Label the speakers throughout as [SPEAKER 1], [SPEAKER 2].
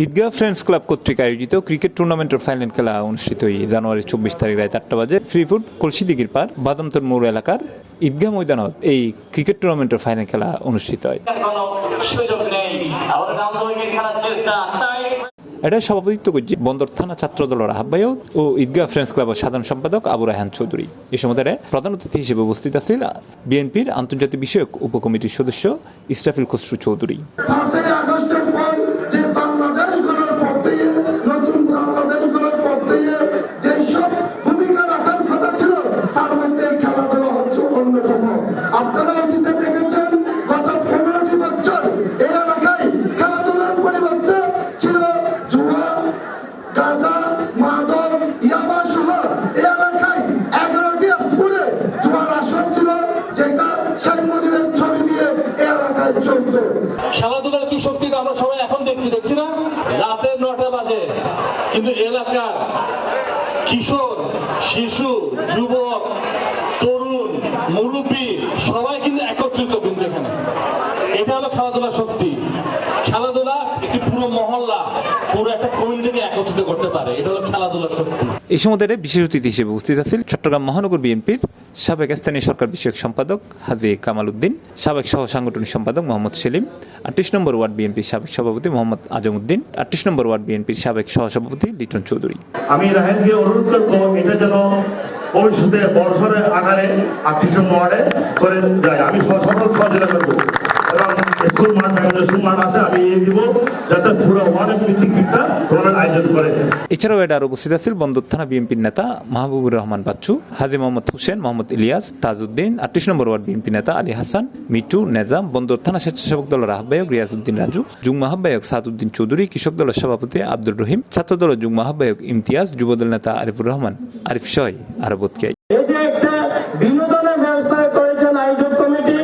[SPEAKER 1] ঈদগাহ friends club কর্তৃক আয়োজিত cricket টুর্নামেন্টের ফাইনাল খেলা অনুষ্ঠিত জানুয়ারি 24 তারিখ রাত 8টা বাজে ফ্রি ফুড কলসিদিঘির পার বাদামতর মোড় এলাকার ঈদগাহ ময়দানত এই ক্রিকেট টুর্নামেন্টের ফাইনাল খেলা অনুষ্ঠিত হয়। এটা সভাপতিত্ব করছে বন্দর থানা ছাত্র দলের আহ্বায়ক ও ঈদগাহ ফ্রেন্ডস ক্লাবের সাধারণ সম্পাদক আবু রায়হান চৌধুরী। এই সময় প্রধান অতিথি হিসেবে উপস্থিত আছেন বিএনপির আন্তর্জাতিক বিষয়ক উপকমিটির সদস্য ইসরাফিল খসরু চৌধুরী।
[SPEAKER 2] খেলাধুলার কি শক্তি আমরা সবাই এখন দেখছি না, রাতে 9টা বাজে কিন্তু এলাকার কিশোর, শিশু, যুবক, তরুণ, মুরব্বী সবাই কিন্তু একত্রিত কিন্তু এখানে। এটা হলো খেলাধুলার শক্তি। খেলাধুলা একটি পুরো মহল্লা, পুরো একটা কমিউনিটিকে একত্রিত করতে পারে। এটা হলো খেলাধুলার শক্তি।
[SPEAKER 1] এই সময় বিশেষ অতিথি হিসেবে উপস্থিত আছেন চট্টগ্রাম মহানগর বিএনপির সাবেক স্থানীয় সরকার বিষয়ক সম্পাদক হাজী কামাল উদ্দিন, সাবেক সহ সাংগঠনিক সম্পাদক মোহাম্মদ সেলিম, 38 নম্বর ওয়ার্ড বিএনপির সাবেক সভাপতি মোহাম্মদ আজম উদ্দিন, 38 নম্বর ওয়ার্ড বিএনপির সাবেক সহসভাপতি লিটন চৌধুরী।
[SPEAKER 3] আমি রাহেনকে অনুরোধ করবো এটা যেন ভবিষ্যতে বর্ষরে আকারে 38 নম্বর ওয়ার্ডে করে যায়। আমি সকল সহযোগিতা করবো এবং স্কুল মাঠ আছে আমি দিব যাতে পুরো ওয়ার্ডের ভিত্তিক টুর্নামেন্ট আয়োজন করে।
[SPEAKER 1] এছাড়াও এটা আরো উপস্থিত আছেন বন্দর থানা বিএনপির নেতা মাহবুবুর রহমান বাচ্চু, হাজী মোহাম্মদ হোসেন, মোহাম্মদ ইলিয়াস, তাজউদ্দিন, 38 নম্বর ওয়ার্ড বিএনপি নেতা আলী হাসান, মিটু, নেজাম, বন্দর থানা স্বেচ্ছাসেবক দলের আহ্বায়ক রিয়াজউদ্দিন রাজু, যুগ্ম আহ্বায়ক সাদউদ্দিন চৌধুরী, কৃষক দলের সভাপতি আব্দুর রহিম, ছাত্র দলের যুগ্ম আহ্বায়ক ইমতিয়াজ, যুবদল নেতা আরিফুর রহমান, আরিফ শয়, আরবতকে।
[SPEAKER 4] এই যে একটা বিনোদনের ব্যবস্থা করেছেন আয়োজক কমিটি,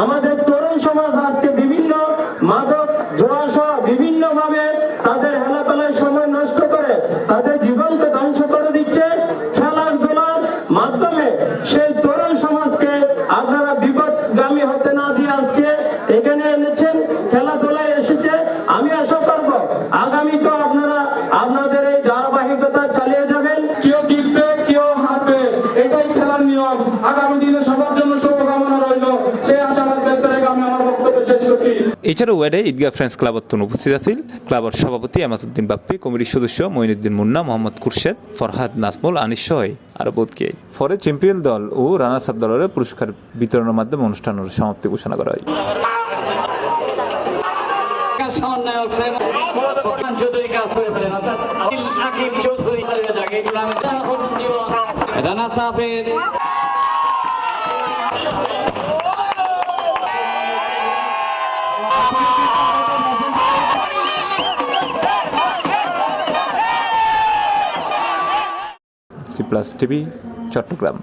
[SPEAKER 4] আমাদের তরুণ সমাজ আজকে বিভিন্ন মাদক জোয়াসহ বিভিন্ন ভাবে তাদের হেলাফেলার সময় নষ্ট করে তাদের জীবনকে ধ্বংস করে দিচ্ছে। খেলাধুলার মাধ্যমে সেই তরুণ সমাজকে আপনারা বিপদগামী হতে না দিয়ে আজকে এখানে এনেছেন, খেলাধুলায় এসেছে। আমি আশা করব আগামী তো আপনারা আপনাদের এই ধারাবাহিকতা চালিয়ে যাবেন। কেউ জিতবে কেউ হারবে, এটাই খেলার নিয়ম। আগামী দিনে সবার জন্য শুভকামনা রইল, সেই আশাবাদ ব্যক্ত রেখে আমি আমার বক্তব্য শেষ করছি।
[SPEAKER 1] এছাড়াও ওয়ার্ডে ঈদগাহ ফ্রেন্ডস ক্লাবত উপস্থিত আছেন ক্লাবের সভাপতি আমাসউদ্দিন বাপ্পি, কমিটির সদস্য মঈনুদ্দিন মুন্না, মোহাম্মদ খুরশেদ, ফরহাদ নাজমুল, আনিস সহ আরো বোধকে। পরে চ্যাম্পিয়ন দল ও রানার্স আপ দলের পুরস্কার বিতরণের মাধ্যমে অনুষ্ঠানের সমাপ্তি ঘোষণা করা হয়।
[SPEAKER 2] রানা সাহেবের
[SPEAKER 1] C+ টিভি চট্টগ্রাম।